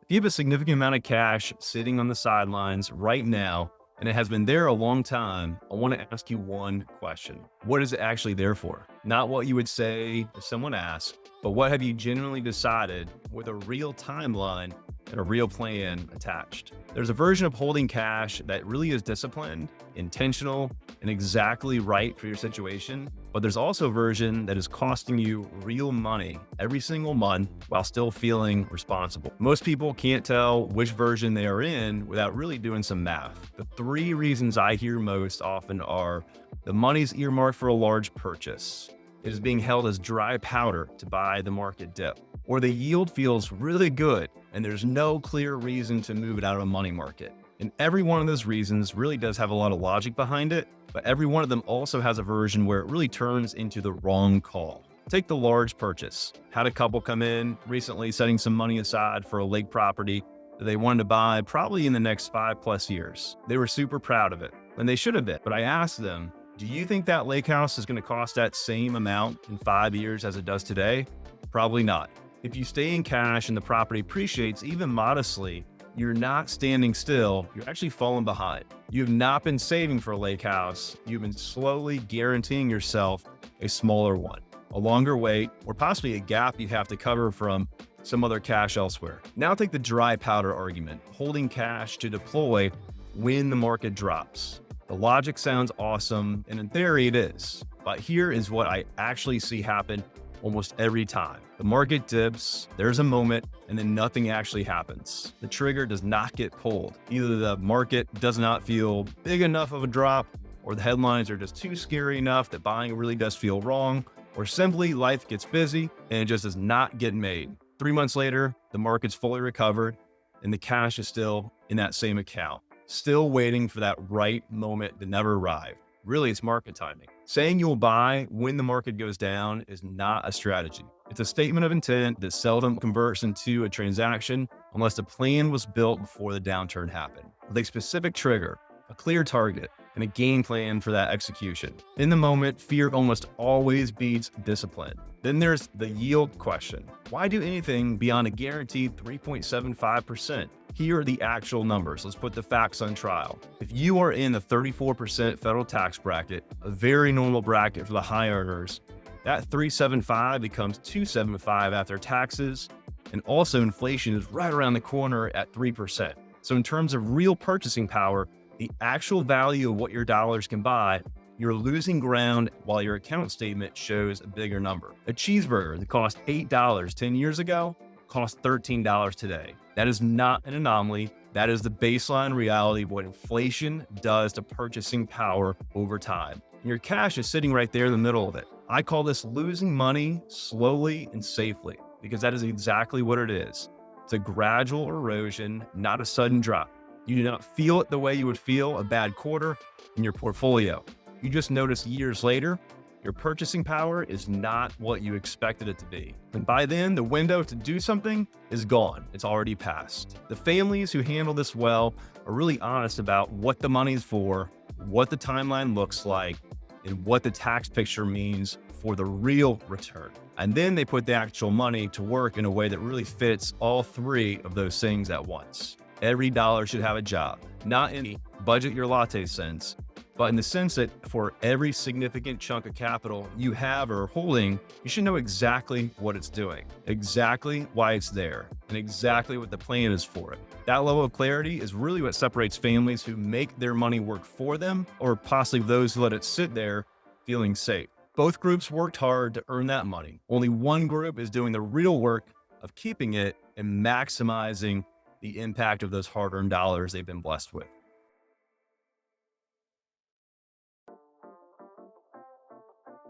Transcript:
If you have a significant amount of cash sitting on the sidelines right now, and it has been there a long time, I want to ask you one question. What is it actually there for? Not what you would say if someone asked, but what have you genuinely decided with a real timeline and a real plan attached? There's a version of holding cash that really is disciplined, intentional, and exactly right for your situation. But there's also a version that is costing you real money every single month while still feeling responsible. Most people can't tell which version they are in without really doing some math. The three reasons I hear most often are: the money's earmarked for a large purchase, it is being held as dry powder to buy the market dip, or the yield feels really good and there's no clear reason to move it out of a money market. And every one of those reasons really does have a lot of logic behind it, but every one of them also has a version where it really turns into the wrong call. Take the large purchase. Had a couple come in recently setting some money aside for a lake property that they wanted to buy probably in the next 5+ years. They were super proud of it, and they should have been. But I asked them, do you think that lake house is going to cost that same amount in 5 years as it does today? Probably not. If you stay in cash and the property appreciates even modestly, you're not standing still, you're actually falling behind. You have not been saving for a lake house, you've been slowly guaranteeing yourself a smaller one, a longer wait, or possibly a gap you have to cover from some other cash elsewhere. Now take the dry powder argument, holding cash to deploy when the market drops. The logic sounds awesome, and in theory it is, but here is what I actually see happen almost every time. The market dips, there's a moment, and then nothing actually happens. The trigger does not get pulled. Either the market does not feel big enough of a drop, or the headlines are just too scary enough that buying really does feel wrong, or simply life gets busy and it just does not get made. 3 months later, the market's fully recovered and the cash is still in that same account, still waiting for that right moment to never arrive. Really, it's market timing. Saying you'll buy when the market goes down is not a strategy. It's a statement of intent that seldom converts into a transaction unless the plan was built before the downturn happened, with a specific trigger, a clear target, and a game plan for that execution. In the moment, fear almost always beats discipline. Then there's the yield question. Why do anything beyond a guaranteed 3.75%? Here are the actual numbers. Let's put the facts on trial. If you are in the 34% federal tax bracket, a very normal bracket for the high earners, that 375 becomes 275 after taxes, and also inflation is right around the corner at 3%. So in terms of real purchasing power, the actual value of what your dollars can buy, you're losing ground while your account statement shows a bigger number. A cheeseburger that cost $8 10 years ago costs $13 today. That is not an anomaly. That is the baseline reality of what inflation does to purchasing power over time. And your cash is sitting right there in the middle of it. I call this losing money slowly and safely, because that is exactly what it is. It's a gradual erosion, not a sudden drop. You do not feel it the way you would feel a bad quarter in your portfolio. You just notice years later, your purchasing power is not what you expected it to be. And by then, the window to do something is gone. It's already passed. The families who handle this well are really honest about what the money's for, what the timeline looks like, and what the tax picture means for the real return. And then they put the actual money to work in a way that really fits all three of those things at once. Every dollar should have a job, not in the budget your latte sense, but in the sense that for every significant chunk of capital you have or are holding, you should know exactly what it's doing, exactly why it's there, and exactly what the plan is for it. That level of clarity is really what separates families who make their money work for them, or possibly those who let it sit there feeling safe. Both groups worked hard to earn that money. Only one group is doing the real work of keeping it and maximizing the impact of those hard-earned dollars they've been blessed with.